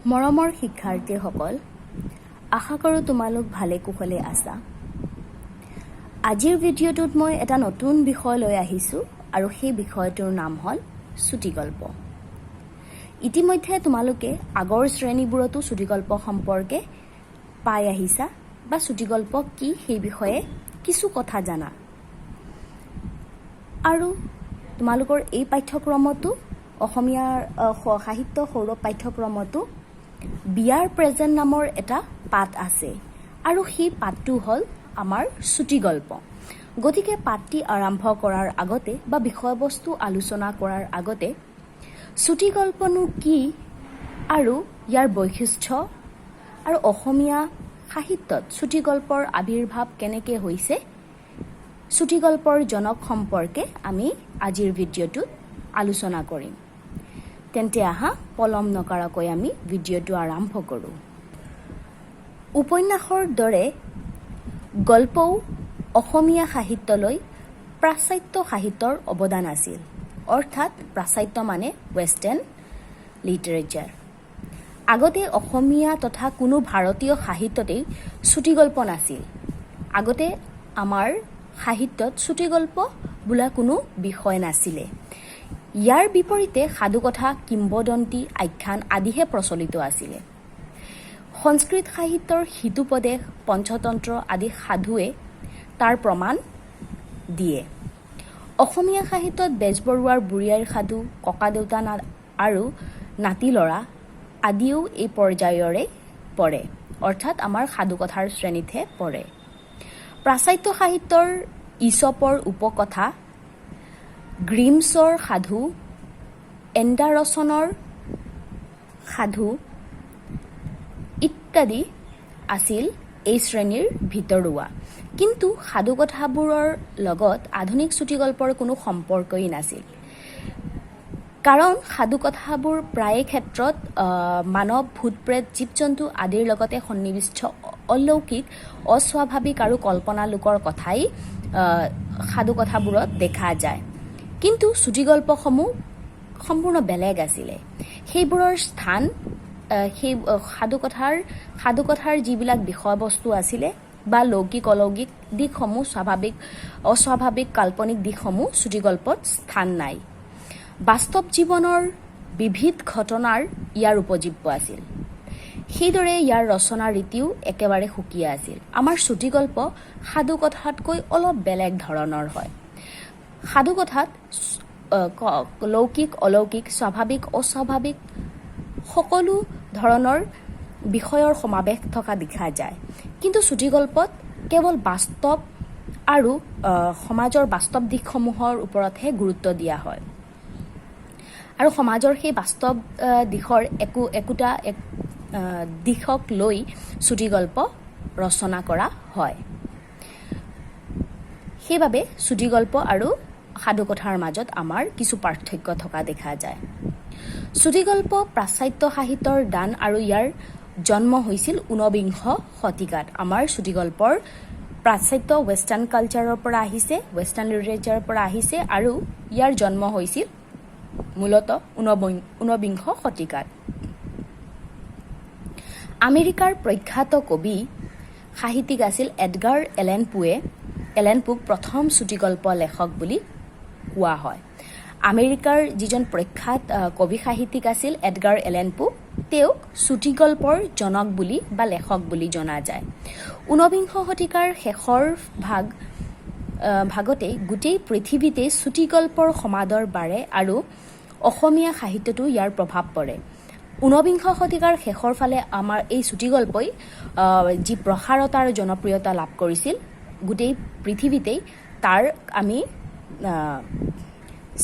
মৰমৰ শিক্ষাৰ্থীসকল, আশা কৰোঁ তোমালোক ভালে কুশলে আছা। আজিৰ ভিডিঅ'টোত মই এটা নতুন বিষয় লৈ আহিছোঁ আৰু সেই বিষয়টোৰ নাম হ'ল চুটিগল্প। ইতিমধ্যে তোমালোকে আগৰ শ্ৰেণীবোৰতো চুটিগল্প সম্পৰ্কে পাই আহিছা বা চুটিগল্প কি সেই বিষয়ে কিছু কথা জানা। আৰু তোমালোকৰ এই পাঠ্যক্ৰমতো অসমীয়াৰ সাহিত্য সৌৰভ পাঠ্যক্ৰমতো বিয়াৰ প্ৰেজেণ্ট নামৰ এটা পাঠ আছে আৰু সেই পাঠটো হ'ল আমাৰ চুটিগল্প। গতিকে পাঠটি আৰম্ভ কৰাৰ আগতে বা বিষয়বস্তু আলোচনা কৰাৰ আগতে চুটিগল্পনো কি আৰু ইয়াৰ বৈশিষ্ট্য আৰু অসমীয়া সাহিত্যত চুটিগল্পৰ আৱিৰ্ভাৱ কেনেকৈ হৈছে, চুটিগল্পৰ জনক সম্পৰ্কে আমি আজিৰ ভিডিঅ'টোত আলোচনা কৰিম। তেন্তে আহা পলম নকৰাকৈ আমি ভিডিঅ'টো আৰম্ভ কৰোঁ। উপন্যাসৰ দৰে গল্পও অসমীয়া সাহিত্যলৈ পাশ্চাত্য সাহিত্যৰ অৱদান আছিল, অৰ্থাৎ পাশ্চাত্য মানে ৱেষ্টাৰ্ণ লিটাৰেচাৰ। আগতে অসমীয়া তথা কোনো ভাৰতীয় সাহিত্যতেই চুটিগল্প নাছিল। আগতে আমাৰ সাহিত্যত চুটিগল্প বোলা কোনো বিষয় নাছিলে। ইয়াৰ বিপৰীতে সাধুকথা, কিম্বদন্তী, আখ্যান আদিহে প্ৰচলিত আছিলে। সংস্কৃত সাহিত্যৰ সিতুপদেশ, পঞ্চতন্ত্ৰ আদি সাধুৱে তাৰ প্ৰমাণ দিয়ে। অসমীয়া সাহিত্যত বেজবৰুৱাৰ বুঢ়ী আইৰ সাধু, ককাদেউতা আৰু নাতি ল'ৰা আদিও এই পৰ্যায়ৰে পৰে, অৰ্থাৎ আমাৰ সাধুকথাৰ শ্ৰেণীতহে পৰে। পাশ্চাত্য সাহিত্যৰ ইছপৰ উপকথা, গ্ৰীমছৰ সাধু, এণ্ডাৰছনৰ সাধু ইত্যাদি আছিল এই শ্ৰেণীৰ ভিতৰুৱা। কিন্তু সাধুকথাবোৰৰ লগত আধুনিক চুটিগল্পৰ কোনো সম্পৰ্কই নাছিল, কাৰণ সাধুকথাবোৰ প্ৰায়ে ক্ষেত্ৰত মানৱ, ভূত-প্ৰেত, জীৱ-জন্তু আদিৰ লগতে সন্নিৱিষ্ট অলৌকিক, অস্বাভাৱিক আৰু কল্পনালোকৰ কথাই সাধুকথাবোৰত দেখা যায়। কিন্তু চুটিগল্পসমূহ সম্পূৰ্ণ বেলেগ আছিলে। সেইবোৰৰ স্থান সেই সাধুকথাৰ যিবিলাক বিষয়বস্তু আছিলে বা লৌকিক অলৌকিক দিশসমূহ, অস্বাভাৱিক কাল্পনিক দিশসমূহ চুটিগল্পত স্থান নাই। বাস্তৱ জীৱনৰ বিবিধ ঘটনাৰ ইয়াৰ উপজীব্য আছিল। সেইদৰে ইয়াৰ ৰচনা ৰীতিও একেবাৰে সুকীয়া আছিল। আমাৰ চুটিগল্প সাধুকথাতকৈ অলপ বেলেগ ধৰণৰ হয়। সাধুকথাত লৌকিক, অলৌকিক, স্বাভাৱিক, অস্বাভাৱিক সকলো ধৰণৰ বিষয়ৰ সমাৱেশ থকা দেখা যায়। কিন্তু চুটিগল্পত কেৱল বাস্তৱ আৰু সমাজৰ বাস্তৱ দিশসমূহৰ ওপৰতহে গুৰুত্ব দিয়া হয় আৰু সমাজৰ সেই বাস্তৱ দিশৰ একোটা দিশক লৈ চুটিগল্প ৰচনা কৰা হয়। সেইবাবে চুটিগল্প আৰু সাধুকথাৰ মাজত আমাৰ কিছু পাৰ্থক্য থকা দেখা যায়। চুটিগল্প পাশ্চাত্য সাহিত্যৰ দান আৰু ইয়াৰ জন্ম হৈছিল ঊনবিংশ শতিকাত। আমাৰ চুটিগল্পৰ পাশ্চাত্য ৱেষ্টাৰ্ণ কালচাৰৰ পৰা আহিছে, ৱেষ্টাৰ্ণ লিটাৰেচাৰৰ পৰা আহিছে আৰু ইয়াৰ জন্ম হৈছিল মূলতঃ ঊনবিংশ শতিকাত। আমেৰিকাৰ প্ৰখ্যাত কবি সাহিত্যিক আছিল এডগাৰ এলেন পোক প্ৰথম চুটিগল্প লেখক বুলি কোৱা হয়। আমেৰিকাৰ যিজন প্ৰখ্যাত কবি সাহিত্যিক আছিল এডগাৰ এলেন পো, তেওঁক চুটিগল্পৰ জনক বুলি বা লেখক বুলি জনা যায়। ঊনবিংশ শতিকাৰ শেষৰ ভাগতেই গোটেই পৃথিৱীতে চুটিগল্পৰ সমাদৰ বাঢ়ে আৰু অসমীয়া সাহিত্যতো ইয়াৰ প্ৰভাৱ পৰে। ঊনবিংশ শতিকাৰ শেষৰ ফালে আমাৰ এই চুটিগল্পই যি প্ৰসাৰতা আৰু জনপ্ৰিয়তা লাভ কৰিছিল, গোটেই পৃথিৱীতেই তাৰ আমি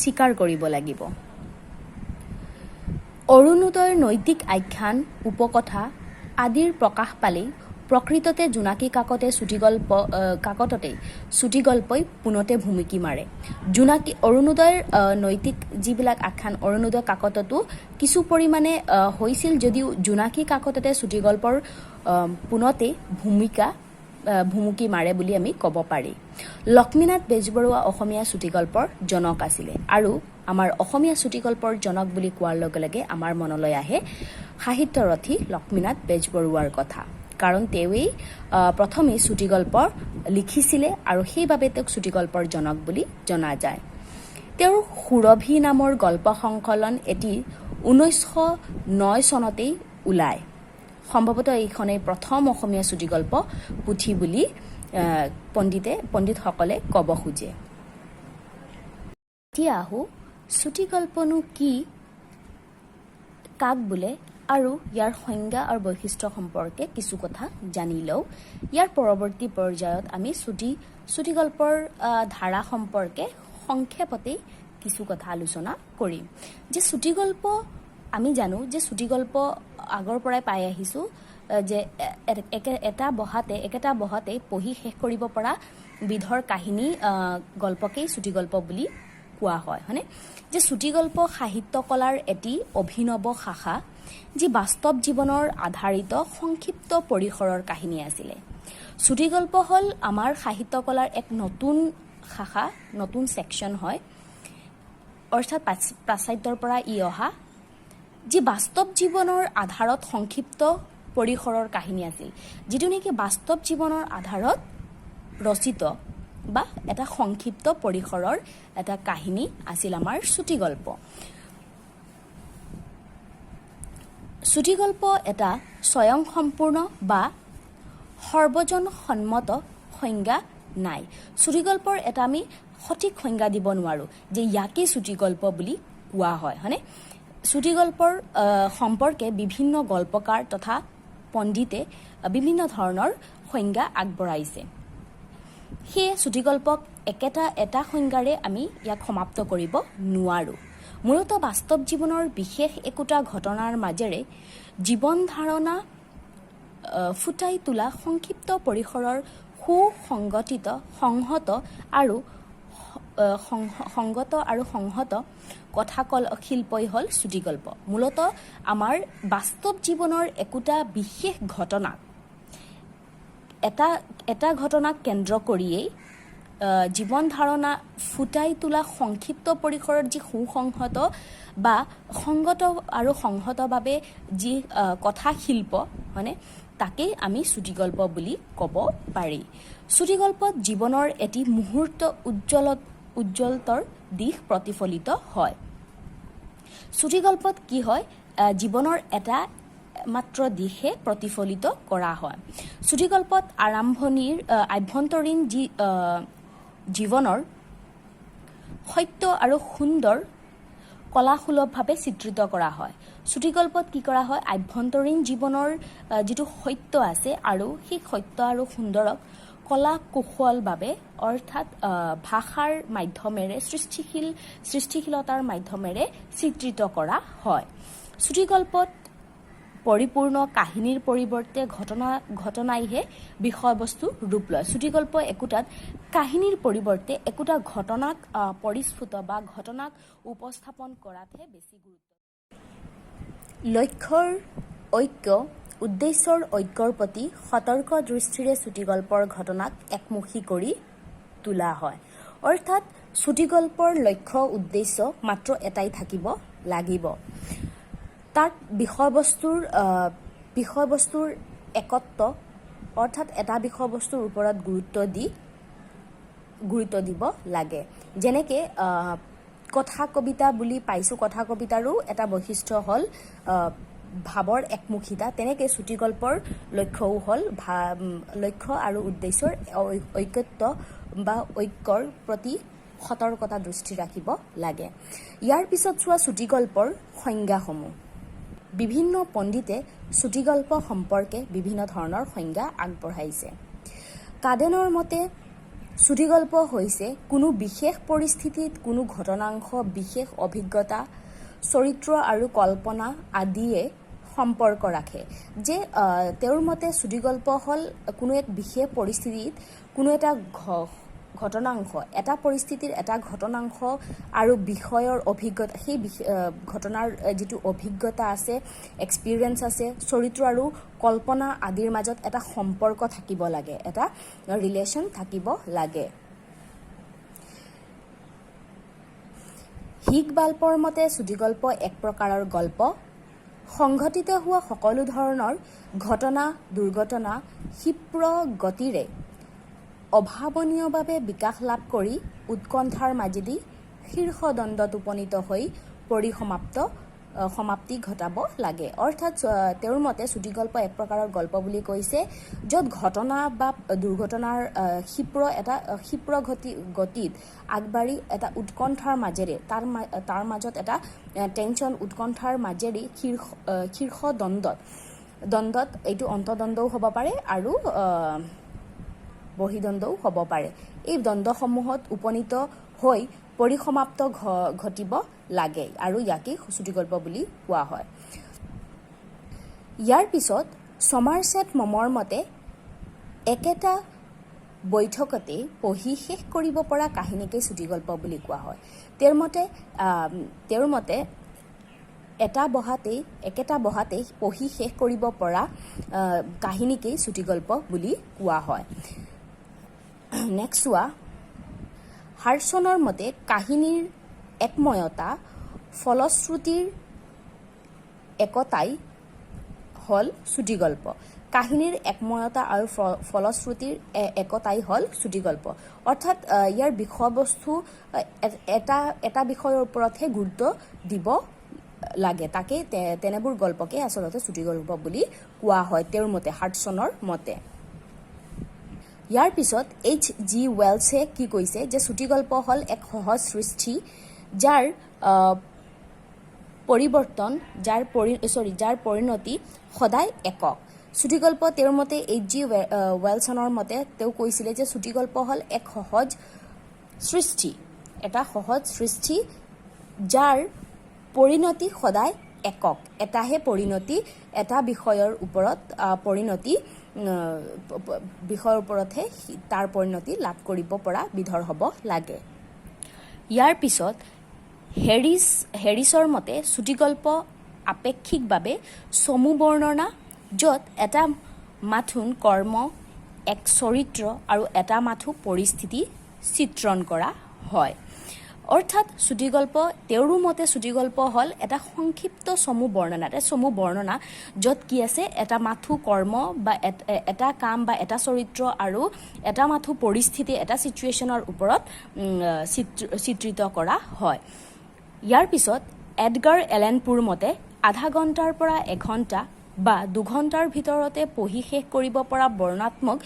স্বীকাৰ কৰিব লাগিব। অৰুণোদয়ৰ নৈতিক আখ্যান, উপকথা আদিৰ প্ৰকাশ পালেই প্ৰকৃততে জোনাকী কাকততেই চুটিগল্পই পোনতে ভুমুকি মাৰে। অৰুণোদয়ৰ নৈতিক যিবিলাক আখ্যান অৰুণোদয় কাকততো কিছু পৰিমাণে হৈছিল, যদিও জোনাকী কাকততে চুটিগল্পৰ পোনতে ভুমুকি মাৰে বুলি আমি ক'ব পাৰি। লক্ষ্মীনাথ বেজবৰুৱা অসমীয়া চুটিগল্পৰ জনক আছিলে আৰু আমাৰ অসমীয়া চুটিগল্পৰ জনক বুলি কোৱাৰ লগে লগে আমাৰ মনলৈ আহে সাহিত্যৰথী লক্ষ্মীনাথ বেজবৰুৱাৰ কথা। কাৰণ তেওঁৱেই প্ৰথমে চুটিগল্প লিখিছিলে আৰু সেইবাবে তেওঁক চুটিগল্পৰ জনক বুলি জনা যায়। তেওঁৰ সুৰভি নামৰ গল্প সংকলন এটি 1909 চনতেই ওলায়। সম্ভৱতঃ এইখনেই প্ৰথম অসমীয়া চুটিগল্প পুথি বুলি পণ্ডিতসকলে ক'ব খোজে। এতিয়া আহোঁ চুটিগল্পনো কি, কাক বোলে আৰু ইয়াৰ সংজ্ঞা আৰু বৈশিষ্ট্য সম্পৰ্কে কিছু কথা জানি লওঁ। ইয়াৰ পৰৱৰ্তী পৰ্যায়ত আমি চুটিগল্পৰ ধাৰা সম্পৰ্কে সংক্ষেপতেই কিছু কথা আলোচনা কৰিম। যে চুটিগল্প আমি জানো যে চুটিগল্প আগৰ পৰাই পাই আহিছোঁ যে একেটা বহাতে পঢ়ি শেষ কৰিব পৰা বিধৰ কাহিনী গল্পকেই চুটিগল্প বুলি কোৱা হয়, হয়নে? যে চুটিগল্প সাহিত্য কলাৰ এটি অভিনৱ শাখা যি বাস্তৱ জীৱনৰ আধাৰিত সংক্ষিপ্ত পৰিসৰৰ কাহিনী আছিলে। চুটিগল্প হ'ল আমাৰ সাহিত্য কলাৰ এক নতুন শাখা, নতুন ছেকশ্যন হয়, অৰ্থাৎ প্ৰাচাত্যৰ পৰা ই অহা, যি বাস্তৱ জীৱনৰ আধাৰত সংক্ষিপ্ত পৰিসৰৰ কাহিনী আছিল, যিটো নেকি বাস্তৱ জীৱনৰ আধাৰত ৰচিত বা এটা সংক্ষিপ্ত পৰিসৰৰ এটা কাহিনী আছিল আমাৰ চুটিগল্প। চুটিগল্প এটা স্বয়ংসম্পূৰ্ণ বা সৰ্বজন সন্মত সংজ্ঞা নাই। চুটিগল্পৰ এটা আমি সঠিক সংজ্ঞা দিব নোৱাৰোঁ যে ইয়াকেই চুটিগল্প বুলি কোৱা হয়, হয়নে? চুটিগল্পৰ সম্পৰ্কে বিভিন্ন গল্পকাৰ তথা পণ্ডিতে বিভিন্ন ধৰণৰ সংজ্ঞা আগবঢ়াইছে। সেয়ে চুটিগল্পক এটা সংজ্ঞাৰে আমি ইয়াক সমাপ্ত কৰিব নোৱাৰোঁ। মূলতঃ বাস্তৱ জীৱনৰ বিশেষ একোটা ঘটনাৰ মাজেৰে জীৱন ধাৰণা ফুটাই তোলা সংক্ষিপ্ত পৰিসৰৰ সংহত আৰু সংহত কথা শিল্পই হ'ল চুটিগল্প। মূলতঃ আমাৰ বাস্তৱ জীৱনৰ একোটা বিশেষ ঘটনাক এটা ঘটনাক কেন্দ্ৰ কৰিয়েই জীৱন ধাৰণা ফুটাই তোলা সংক্ষিপ্ত পৰিসৰত যি সুসংহত বা সংগত আৰু সংহতভাৱে যি কথা শিল্প, হয়নে, তাকেই আমি চুটিগল্প বুলি ক'ব পাৰি। চুটিগল্পত জীৱনৰ এটি মুহূৰ্ত উজ্জ্বলতৰ দিশ প্ৰতিফলিত হয়। চুটিগল্পত কি হয়, জীৱনৰ এটা মাত্ৰ দিশে প্ৰতিফলিত কৰা হয়। চুটিগল্পত আভ্যন্তৰীণ যি জীৱনৰ সত্য আৰু সুন্দৰ কলাসুলভভাৱে চিত্ৰিত কৰা হয়। চুটিগল্পত কি কৰা হয়, আভ্যন্তৰীণ জীৱনৰ যিটো সত্য আছে আৰু সেই সত্য আৰু সুন্দৰক কলা কৌশলভাৱে অৰ্থাৎ ভাষাৰ মাধ্যমেৰে সৃষ্টিশীলতাৰ মাধ্যমেৰে চিত্ৰিত কৰা হয়। চুটিগল্পত পৰিপূৰ্ণ কাহিনীৰ পৰিৱৰ্তে ঘটনাইহে বিষয়বস্তু ৰূপ লয়। চুটিগল্প একোটাত কাহিনীৰ পৰিৱৰ্তে একোটা ঘটনাক পৰিস্ফুট বা ঘটনাক উপস্থাপন কৰাতহে বেছি গুৰুত্ব। লক্ষ্যৰ ঐক্য, উদ্দেশ্যৰ ঐক্যৰ প্ৰতি সতৰ্ক দৃষ্টিৰে চুটিগল্পৰ ঘটনাক একমুখী কৰি তোলা হয়। অৰ্থাৎ চুটিগল্পৰ লক্ষ্য উদ্দেশ্য মাত্ৰ এটাই থাকিব লাগিব, তাত বিষয়বস্তুৰ একত্ব, অৰ্থাৎ এটা বিষয়বস্তুৰ ওপৰত গুৰুত্ব দিব লাগে। যেনেকৈ কথা কবিতা বুলি পাইছোঁ, কথা কবিতাৰো এটা বৈশিষ্ট্য হ'ল ভাৱৰ একমুখিতা। তেনেকৈ চুটিগল্পৰ লক্ষ্যও হ'ল লক্ষ্য আৰু উদ্দেশ্যৰ ঐক্যত্ব বা ঐক্যৰ প্ৰতি সতৰ্কতা দৃষ্টি ৰাখিব লাগে। ইয়াৰ পিছত চোৱা চুটিগল্পৰ সংজ্ঞাসমূহ। বিভিন্ন পণ্ডিতে চুটিগল্প সম্পৰ্কে বিভিন্ন ধৰণৰ সংজ্ঞা আগবঢ়াইছে। কাডেনৰ মতে চুটিগল্প হৈছে কোনো বিশেষ পৰিস্থিতিত কোনো ঘটনাংশ, বিশেষ অভিজ্ঞতা, চৰিত্ৰ আৰু কল্পনা আদিয়ে সম্পৰ্ক ৰাখে। যে তেওঁৰ মতে চুটিগল্প হ'ল কোনো এক বিশেষ পৰিস্থিতিত কোনো এটা ঘটনাংশ, এটা পৰিস্থিতিৰ এটা ঘটনাংশ আৰু বিষয়ৰ অভিজ্ঞতা, সেই ঘটনাৰ যিটো অভিজ্ঞতা আছে, এক্সপিৰিয়েঞ্চ আছে, চৰিত্ৰ আৰু কল্পনা আদিৰ মাজত এটা সম্পৰ্ক থাকিব লাগে, এটা ৰিলেশ্যন থাকিব লাগে। হিগবাল্পৰ মতে চুটিগল্প এক প্ৰকাৰৰ গল্প সংঘটিত হোৱা সকলো ধৰণৰ ঘটনা দুৰ্ঘটনা ক্ষিপ্ৰ গতিৰে অভাৱনীয়ভাৱে বিকাশ লাভ কৰি উৎকণ্ঠাৰ মাজেদি শীৰ্ষদণ্ডত উপনীত হৈ সমাপ্তি ঘটাব লাগে। অৰ্থাৎ তেওঁৰ মতে চুটিগল্প এক প্ৰকাৰৰ গল্প বুলি কৈছে য'ত ঘটনা বা দুৰ্ঘটনাৰ ক্ষিপ্ৰ গতিত আগবাঢ়ি এটা উৎকণ্ঠাৰ মাজেৰে তাৰ মাজত এটা টেনশ্যন উৎকণ্ঠাৰ মাজেৰে শীৰ্ষ দণ্ডত এইটো অন্তদণ্ডও হ'ব পাৰে আৰু বহিদণ্ডও হ'ব পাৰে। এই দণ্ডসমূহত উপনীত হৈ পৰিসমাপ্ত ঘটিব লাগে আৰু ইয়াকেই চুটিগল্প বুলি কোৱা হয়। ইয়াৰ পিছত ছমাৰছেট মমৰ মতে একেটা বৈঠকতে পঢ়ি শেষ কৰিব পৰা কাহিনীকেই চুটিগল্প বুলি কোৱা হয়। তেওঁৰ মতে একেটা বহাতেই পঢ়ি শেষ কৰিব পৰা কাহিনীকেই চুটিগল্প বুলি কোৱা হয়। নেক্সট চোৱা, হাৰ্টছনৰ মতে কাহিনীৰ একময়তা ফলশ্ৰুতিৰ একতাই হ'ল চুটিগল্প। কাহিনীৰ একময়তা আৰু ফলশ্ৰুতিৰ একতাই হ'ল চুটিগল্প। অৰ্থাৎ ইয়াৰ বিষয়বস্তু এটা বিষয়ৰ ওপৰতহে গুৰুত্ব দিব লাগে, তাকে তেনেবোৰ গল্পকে আচলতে চুটিগল্প বুলি কোৱা হয় তেওঁৰ মতে, হাৰ্টছনৰ মতে। ইয়াৰ পিছত H.G. ৱেলছে কি কৈছে যে চুটিগল্প হ'ল এক সহজ সৃষ্টি যাৰ পৰিণতি সদায় একক। চুটিগল্প তেওঁৰ মতে H.G. ৱেলছনৰ মতে তেওঁ কৈছিলে যে চুটিগল্প হ'ল এটা সহজ সৃষ্টি যাৰ পৰিণতি সদায় একক। এটাহে পৰিণতি, এটা বিষয়ৰ ওপৰতহে তাৰ পৰিণতি লাভ কৰিব পৰা বিধৰ হ'ব লাগে। ইয়াৰ পিছত হেৰিছৰ মতে চুটিগল্প আপেক্ষিকভাৱে চমু বৰ্ণনা য'ত এটা মাথোন কৰ্ম, এক চৰিত্ৰ আৰু এটা মাথো পৰিস্থিতি চিত্ৰণ কৰা হয়। অৰ্থাৎ তেওঁৰো মতে চুটিগল্প হ'ল এটা সংক্ষিপ্ত চমু বৰ্ণনা য'ত কি আছে এটা মাথো কৰ্ম বা এটা কাম বা এটা চৰিত্ৰ আৰু এটা মাথো পৰিস্থিতি, এটা চিটুৱেশ্যনৰ ওপৰত চিত্ৰিত কৰা হয়। ইয়াৰ পিছত এডগাৰ এলেন পোৰ মতে আধা ঘণ্টাৰ পৰা এঘণ্টা বা দুঘণ্টাৰ ভিতৰতে পঢ়ি শেষ কৰিব পৰা বৰ্ণনাত্মক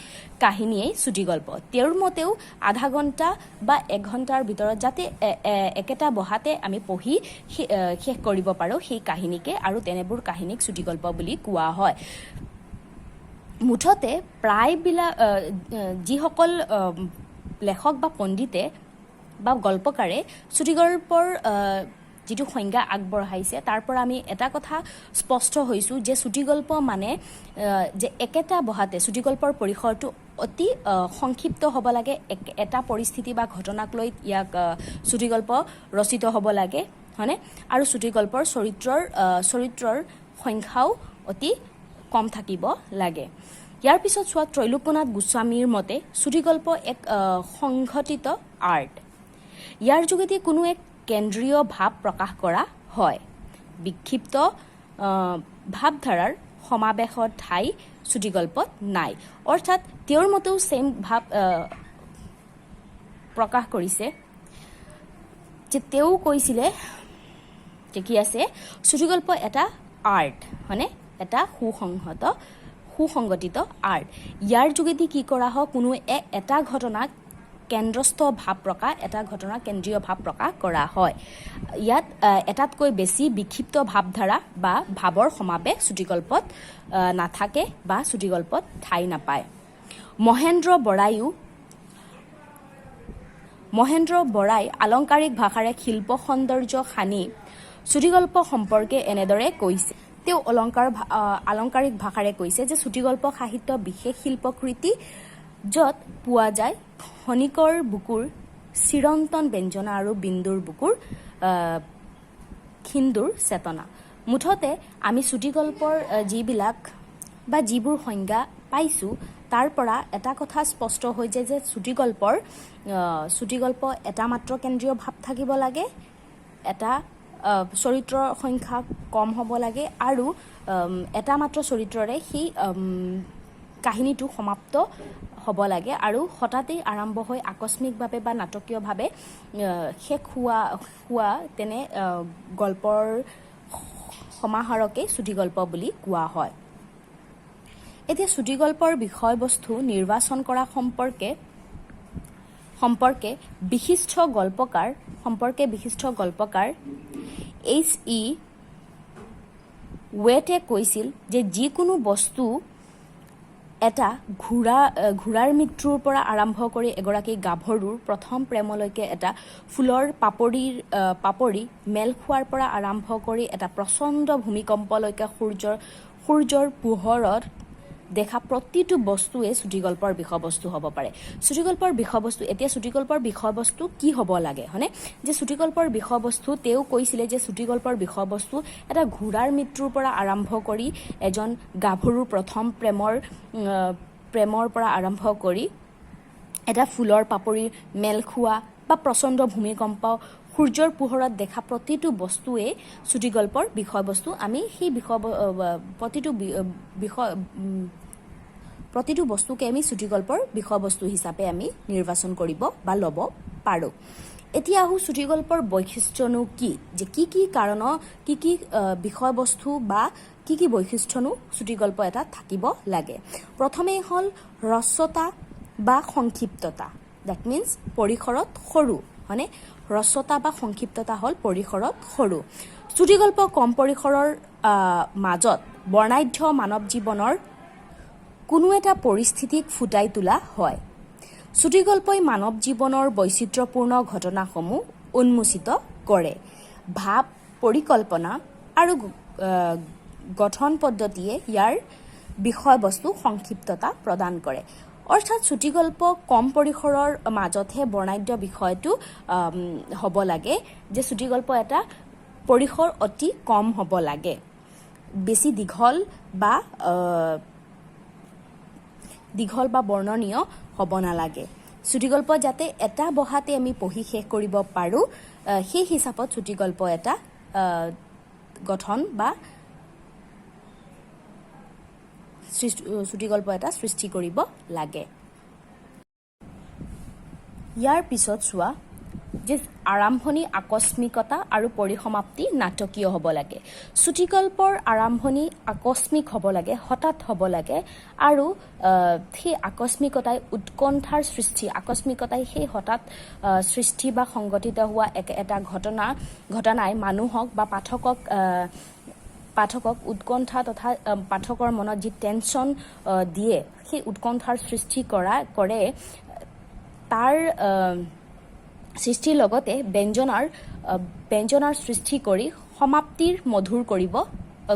কাহিনীয়েই চুটিগল্প। তেওঁৰ মতেও আধা ঘণ্টা বা এঘণ্টাৰ ভিতৰত যাতে একেটা বহাতে আমি পঢ়ি শেষ কৰিব পাৰোঁ সেই কাহিনীকে আৰু তেনেবোৰ কাহিনীক চুটিগল্প বুলি কোৱা হয়। মুঠতে প্ৰায়বিলাক যিসকল লেখক বা পণ্ডিতে বা গল্পকাৰে চুটিগল্পৰ যিটো সংজ্ঞা আগবঢ়াইছে তাৰ পৰা আমি এটা কথা স্পষ্ট হৈছোঁ যে চুটিগল্প মানে যে একেটা বহাতে চুটিগল্পৰ পৰিসৰটো অতি সংক্ষিপ্ত হ'ব লাগে, এটা পৰিস্থিতি বা ঘটনাক লৈ ইয়াক চুটিগল্প ৰচিত হ'ব লাগে, হয়নে? আৰু চুটিগল্পৰ চৰিত্ৰৰ সংখ্যাও অতি কম থাকিব লাগে। ইয়াৰ পিছত চোৱা, ত্ৰৈলোক্যনাথ গোস্বামীৰ মতে চুটিগল্প এক সংঘটিত আৰ্ট। ইয়াৰ যোগেদি কোনো এক কেন্দ্ৰীয় ভাৱ প্ৰকাশ কৰা হয়। বিক্ষিপ্ত ভাৱধাৰাৰ সমাৱেশৰ ঠাই চুটিগল্পত নাই। অৰ্থাৎ তেওঁৰ মতেও ছেম ভাৱ প্ৰকাশ কৰিছে যে তেওঁ কৈছিলে যে কি আছে চুটিগল্প এটা আৰ্ট, হয়নে? এটা সুসংগঠিত আৰ্ট। ইয়াৰ যোগেদি কি কৰা হয়, কোনো এটা ঘটনাক কেন্দ্ৰীয় ভাৱ প্ৰকাশ কৰা হয়। ইয়াত এটাতকৈ বেছি বিক্ষিপ্ত ভাৱধাৰা বা ভাৱৰ সমাৱেশ চুটিগল্পত নাথাকে বা চুটিগল্পত ঠাই নাপায়। মহেন্দ্ৰ বৰাই আলংকাৰিক ভাষাৰে শিল্প সৌন্দৰ্য সানি চুটিগল্প সম্পৰ্কে এনেদৰে কৈছে। তেওঁ আলংকাৰিক ভাষাৰে কৈছে যে চুটিগল্প সাহিত্য বিশেষ শিল্পকৃতি য'ত পোৱা যায় খনিকৰ বুকুৰ চিৰন্তন ব্যঞ্জনা আৰু বিন্দুৰ বুকুৰ খিন্দুৰ চেতনা। মুঠতে আমি চুটিগল্পৰ যিবোৰ সংজ্ঞা পাইছোঁ তাৰ পৰা এটা কথা স্পষ্ট হৈ যায় যে চুটিগল্প এটা মাত্ৰ কেন্দ্ৰীয় ভাৱ থাকিব লাগে এটা চৰিত্ৰৰ সংখ্যা কম হ'ব লাগে আৰু এটা মাত্ৰ চৰিত্ৰৰে সেই কাহিনীটো সমাপ্ত হ'ব লাগে আৰু হঠাতেই আৰম্ভ হৈ আকস্মিকভাৱে বা নাটকীয়ভাৱে শেষ হোৱা তেনে গল্পৰ সমাহাৰকে চুটিগল্প বুলি কোৱা হয়। এতিয়া চুটিগল্পৰ বিষয়বস্তু নিৰ্বাচন কৰা সম্পৰ্কে বিশিষ্ট গল্পকাৰ H.E. ৱেটে কৈছিল যে যিকোনো বস্তু এটা ঘোঁৰাৰ মৃত্যুৰ পৰা আৰম্ভ কৰি এগৰাকী গাভৰুৰ প্ৰথম প্ৰেমলৈকে এটা ফুলৰ পাপৰি মেল খোৱাৰ পৰা আৰম্ভ কৰি এটা প্ৰচণ্ড ভূমিকম্পলৈকে সূৰ্যৰ পোহৰত দেখা প্ৰতিটো বস্তুৱে চুটিগল্পৰ বিষয়বস্তু হ'ব পাৰে। চুটিগল্পৰ বিষয়বস্তু কি হ'ব লাগে হয়নে? যে চুটিগল্পৰ বিষয়বস্তু তেওঁ কৈছিলে যে চুটিগল্পৰ বিষয়বস্তু এটা ঘোঁৰাৰ মৃত্যুৰ পৰা আৰম্ভ কৰি এজন গাভৰুৰ প্ৰথম প্ৰেমৰ পৰা আৰম্ভ কৰি এটা ফুলৰ পাপৰিৰ মেল খোৱা বা প্ৰচণ্ড ভূমিকম্প সূৰ্যৰ পোহৰত দেখা প্ৰতিটো বস্তুৱে চুটিগল্পৰ বিষয়বস্তু। আমি সেই প্ৰতিটো বস্তুকে আমি চুটিগল্পৰ বিষয়বস্তু হিচাপে আমি নিৰ্বাচন কৰিব বা ল'ব পাৰোঁ। এতিয়া আহোঁ চুটিগল্পৰ বৈশিষ্ট্যনো কি, যে কি বিষয়বস্তু বা কি বৈশিষ্ট্যনো চুটিগল্প এটা থাকিব লাগে। প্ৰথমেই হ'ল হ্ৰস্বতা বা সংক্ষিপ্ততা, ডেট মিনছ পৰিসৰত সৰু হয়নে? হ্ৰস্বতা বা সংক্ষিপ্ততা হ'ল পৰিসৰত সৰু। চুটিগল্প কম পৰিসৰৰ মাজত বৰ্ণাঢ্য মানৱ জীৱনৰ কোনো এটা পৰিস্থিতিক ফুটাই তোলা হয়। চুটিগল্পই মানৱ জীৱনৰ বৈচিত্ৰ্যপূৰ্ণ ঘটনাসমূহ উন্মোচিত কৰে। ভাৱ, পৰিকল্পনা আৰু গঠন পদ্ধতিয়ে ইয়াৰ বিষয়বস্তু সংক্ষিপ্ততা প্ৰদান কৰে। অৰ্থাৎ চুটিগল্প কম পৰিসৰৰ মাজতহে বৰ্ণাঢ্য বিষয়টো হ'ব লাগে, যে চুটিগল্প এটা পৰিসৰ অতি কম হ'ব লাগে, বেছি দীঘল বা বৰ্ণনীয় হ'ব নালাগে। চুটিগল্প যাতে এটা বহাতে আমি পঢ়ি শেষ কৰিব পাৰোঁ, সেই হিচাপত চুটিগল্প এটা গঠন বা চুটিগল্প এটা সৃষ্টি কৰিব লাগে। ইয়াৰ পিছত চোৱা যে আৰম্ভণি আকস্মিকতা আৰু পৰিসমাপ্তি নাটকীয় হ'ব লাগে। চুটিগল্পৰ আৰম্ভণি আকস্মিক হ'ব লাগে, হঠাৎ হ'ব লাগে আৰু সেই আকস্মিকতাই উৎকণ্ঠাৰ আকস্মিকতাই সেই হঠাৎ সৃষ্টি বা সংঘটিত হোৱা এটা ঘটনাই মানুহক বা পাঠকক উৎকণ্ঠা তথা পাঠকৰ মনত যি টেনশ্যন দিয়ে, সেই উৎকণ্ঠাৰ সৃষ্টি কৰে। তাৰ সৃষ্টিৰ লগতে ব্যঞ্জনাৰ সৃষ্টি কৰি সমাপ্তিৰ মধুৰ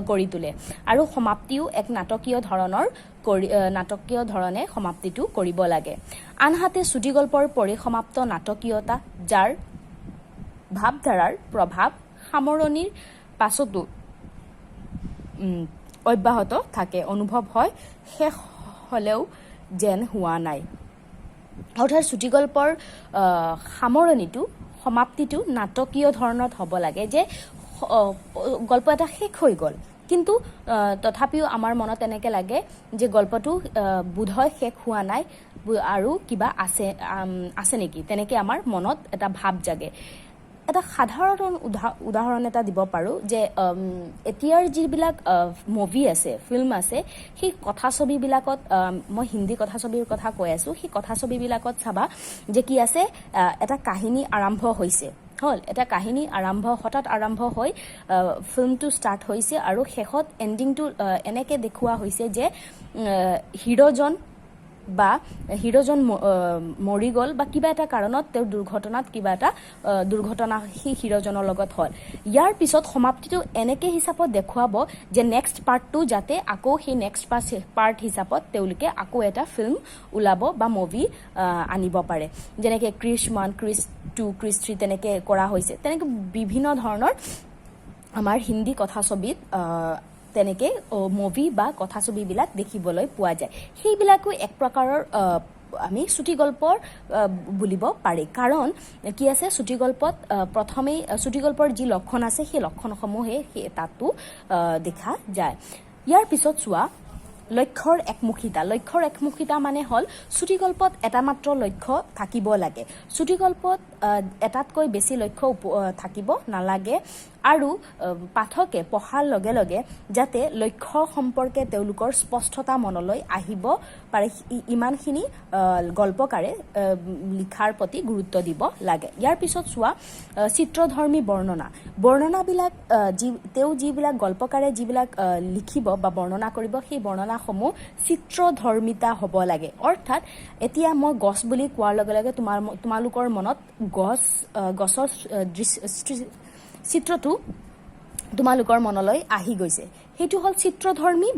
কৰি তোলে আৰু সমাপ্তিও এক নাটকীয় ধৰণে সমাপ্তিটো কৰিব লাগে। আনহাতে চুটিগল্পৰ পৰিসমাপ্ত নাটকীয়তা, যাৰ ভাৱধাৰাৰ প্ৰভাৱ সামৰণিৰ পাছতো অব্যাহত থাকে, অনুভৱ হয় শেষ হ'লেও যেন হোৱা নাই। অৰ্থাৎ চুটিগল্পৰ সমাপ্তিটো নাটকীয় ধৰণত হ'ব লাগে, যে গল্প এটা শেষ হৈ গ'ল, কিন্তু তথাপিও আমাৰ মনত এনেকৈ লাগে যে গল্পটো বোধহয় শেষ হোৱা নাই আৰু কিবা আছে নেকি, তেনেকৈ আমাৰ মনত এটা ভাৱ জাগে। এটা সাধাৰণ উদাহৰণ এটা দিব পাৰোঁ, যে এতিয়াৰ যিবিলাক মুভি আছে, ফিল্ম আছে, সেই কথাছবিবিলাকত, মই হিন্দী কথাছবিৰ কথা কৈ আছোঁ, সেই কথাছবিবিলাকত চাবা যে কি আছে, এটা কাহিনী আৰম্ভ হৈছে, এটা কাহিনী হঠাৎ আৰম্ভ হৈ ফিল্মটো ষ্টাৰ্ট হৈছে আৰু শেষত এণ্ডিংটো এনেকৈ দেখুওৱা হৈছে যে হিৰোজন মৰি গ'ল বা কিবা এটা কাৰণত তেওঁৰ দুৰ্ঘটনা সেই হিৰোজনৰ লগত হ'ল। ইয়াৰ পিছত সমাপ্তিটো এনেকৈ হিচাপত দেখুৱাব যে নেক্সট পাৰ্টটো যাতে আকৌ সেই নেক্সট পাৰ্ট হিচাপত তেওঁলোকে আকৌ এটা ফিল্ম ওলাব বা মুভি আনিব পাৰে। যেনেকৈ ক্ৰিছ 1, ক্ৰিছ 2, ক্ৰিছ 3 তেনেকৈ কৰা হৈছে। তেনেকৈ বিভিন্ন ধৰণৰ আমাৰ হিন্দী কথাছবিত তেনেকৈ মুভি বা কথাছবিবিলাক দেখিবলৈ পোৱা যায়। সেইবিলাকো এক প্ৰকাৰৰ আমি চুটিগল্পৰ বুলিব পাৰি কাৰণ কি আছে চুটিগল্পত প্ৰথমেই চুটিগল্পৰ যি লক্ষণ আছে সেই লক্ষণসমূহে তাতো দেখা যায় ইয়াৰ পিছত চোৱা লক্ষ্যৰ একমুখিতা মানে হল চুটিগল্পত এটা মাত্ৰ লক্ষ্য থাকিব লাগে চুটিগল্পত এটাতকৈ বেছি লক্ষ্য থাকিব নালাগে আৰু পাঠকে পঢ়াৰ লগে লগে যাতে লক্ষ্য সম্পৰ্কে তেওঁলোকৰ স্পষ্টতা মনলৈ আহিব পাৰে ইমানখিনি গল্পকাৰে লিখাৰ প্ৰতি গুৰুত্ব দিব লাগে ইয়াৰ পিছত চোৱা চিত্ৰধৰ্মী বৰ্ণনাবিলাক যিবিলাক গল্পকাৰে যিবিলাক লিখিব বা বৰ্ণনা কৰিব সেই বৰ্ণনাসমূহ চিত্ৰধৰ্মিতা হ'ব লাগে অৰ্থাৎ এতিয়া মই গছ বুলি কোৱাৰ লগে লগে তোমালোকৰ মনত গছৰ চিত্ৰটো তোমালোকৰ মনলৈ আহি গৈছে সেইটো হল চিত্ৰধৰ্মী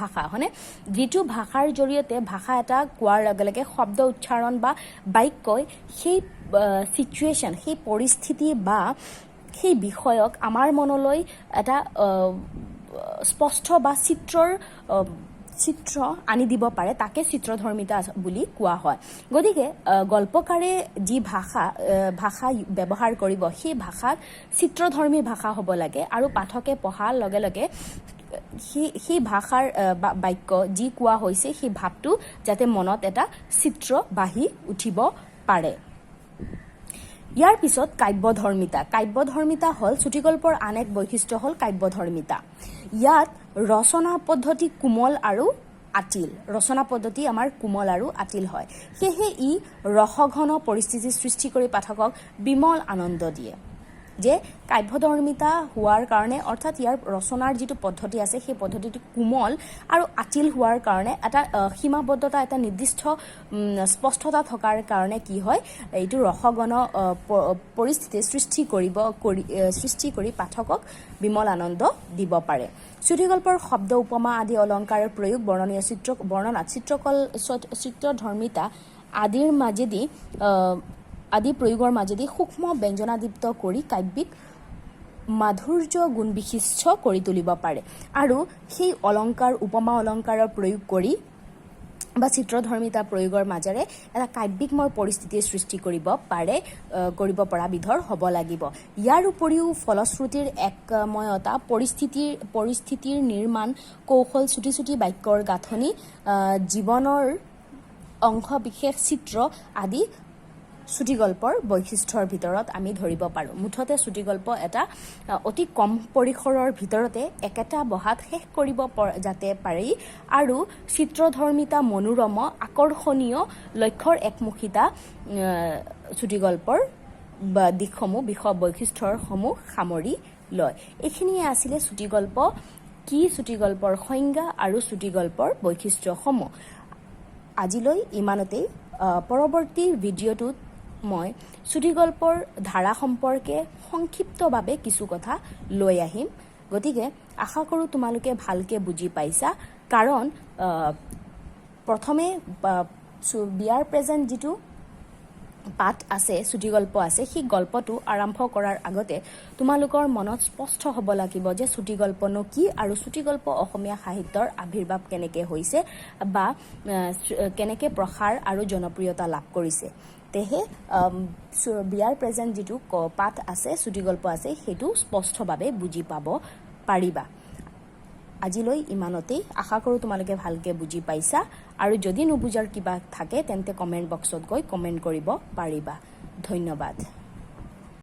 ভাষা হয়নে যিটো ভাষাৰ জৰিয়তে ভাষা এটা কোৱাৰ লগে লগে শব্দ উচ্চাৰণ বা বাক্যই সেই সিচুৱেশ্যন সেই পৰিস্থিতি বা সেই বিষয়ক আমাৰ মনলৈ এটা স্পষ্ট বা চিত্ৰ আনি দিব পাৰে তাকে চিত্ৰধৰ্মিতা বুলি কোৱা হয় গতিকে গল্পকাৰে যি ভাষা ব্যৱহাৰ কৰিব সেই ভাষাত চিত্ৰধৰ্মী ভাষা হ'ব লাগে আৰু পাঠকে পঢ়াৰ লগে লগে সেই ভাষাৰ বাক্য যি কোৱা হৈছে সেই ভাৱটো যাতে মনত এটা চিত্ৰ বাঢ়ি উঠিব পাৰে ইয়াৰ পিছত কাব্যধৰ্মিতা হল চুটিগল্পৰ আন এক বৈশিষ্ট্য হল কাব্যধৰ্মিতা ইয়াত ৰচনা পদ্ধতি আমাৰ কোমল আৰু আতিল হয় সেয়ে ই ৰসঘন পৰিস্থিতি সৃষ্টি কৰি পাঠকক বিমল আনন্দ দিয়ে যে কাব্যধৰ্মিতা হোৱাৰ কাৰণে অৰ্থাৎ ইয়াৰ ৰচনাৰ যিটো পদ্ধতি আছে সেই পদ্ধতিটো কোমল আৰু আতিল হোৱাৰ কাৰণে এটা সীমাবদ্ধতা এটা নিৰ্দিষ্ট স্পষ্টতা থকাৰ কাৰণে কি হয় এইটো ৰসগণ পৰিস্থিতি সৃষ্টি কৰি পাঠকক বিমল আনন্দ দিব পাৰে চুটিগল্পৰ শব্দ উপমা আদি অলংকাৰৰ প্ৰয়োগ বৰ্ণনীয় চিত্ৰধৰ্মিতা আদি প্ৰয়োগৰ মাজেদি সূক্ষ্ম ব্যঞ্জনাদীপ্ত কৰি কাব্যিক মাধুৰ্য গুণ বিশিষ্ট কৰি তুলিব পাৰে আৰু সেই অলংকাৰ উপমা অলংকাৰৰ প্ৰয়োগ কৰি বা চিত্ৰধৰ্মিতা প্ৰয়োগৰ মাজেৰে এটা কাব্যিকময় পৰিস্থিতিৰ সৃষ্টি কৰিব পৰা বিধৰ হ'ব লাগিব ইয়াৰ উপৰিও ফলশ্ৰুতিৰ একময়তা পৰিস্থিতিৰ নিৰ্মাণ কৌশল চুটি বাক্যৰ গাঁথনি জীৱনৰ অংশ বিশেষ চিত্ৰ আদি চুটিগল্পৰ বৈশিষ্ট্যৰ ভিতৰত আমি ধৰিব পাৰোঁ মুঠতে চুটিগল্প এটা অতি কম পৰিসৰৰ ভিতৰতে একেটা বহাত শেষ কৰিব যাতে পাৰি আৰু চিত্ৰধৰ্মিতা মনোৰম আকৰ্ষণীয় লক্ষ্যৰ একমুখিতা চুটিগল্পৰ দিশসমূহ বৈশিষ্ট্যসমূহ সামৰি লয় এইখিনিয়ে আছিলে চুটিগল্পৰ সংজ্ঞা আৰু চুটিগল্পৰ বৈশিষ্ট্যসমূহ আজিলৈ ইমানতেই পৰৱৰ্তী ভিডিঅ'টোত মই চুটিগল্পৰ ধাৰা সম্পৰ্কে সংক্ষিপ্তভাৱে কিছু কথা লৈ আহিম গতিকে আশা কৰোঁ তোমালোকে ভালকে বুজি পাইছা কাৰণ প্ৰথমে বিয়াৰ প্ৰেজেন্ট যিটো পাঠ আছে চুটিগল্প আছে সেই গল্পটো আৰম্ভ কৰাৰ আগতে তোমালোকৰ মনত স্পষ্ট হ'ব লাগিব যে চুটিগল্পনো কি আৰু চুটিগল্প অসমীয়া সাহিত্যৰ আৱিৰ্ভাৱ কেনেকৈ হৈছে বা কেনেকৈ প্ৰসাৰ আৰু জনপ্ৰিয়তা লাভ কৰিছে তেহে বিয়াৰ প্ৰেজেন্ট যিটো পাঠ আছে চুটিগল্প আছে সেইটো স্পষ্টভাৱে বুজি পাব পাৰিবা আজিলৈ ইমানতেই আশা কৰোঁ তোমালোকে ভালকে বুজি পাইছা আৰু যদি নুবুজাৰ কিবা থাকে তেন্তে কমেন্ট বক্সত গৈ কমেন্ট কৰিব পাৰিবা ধন্যবাদ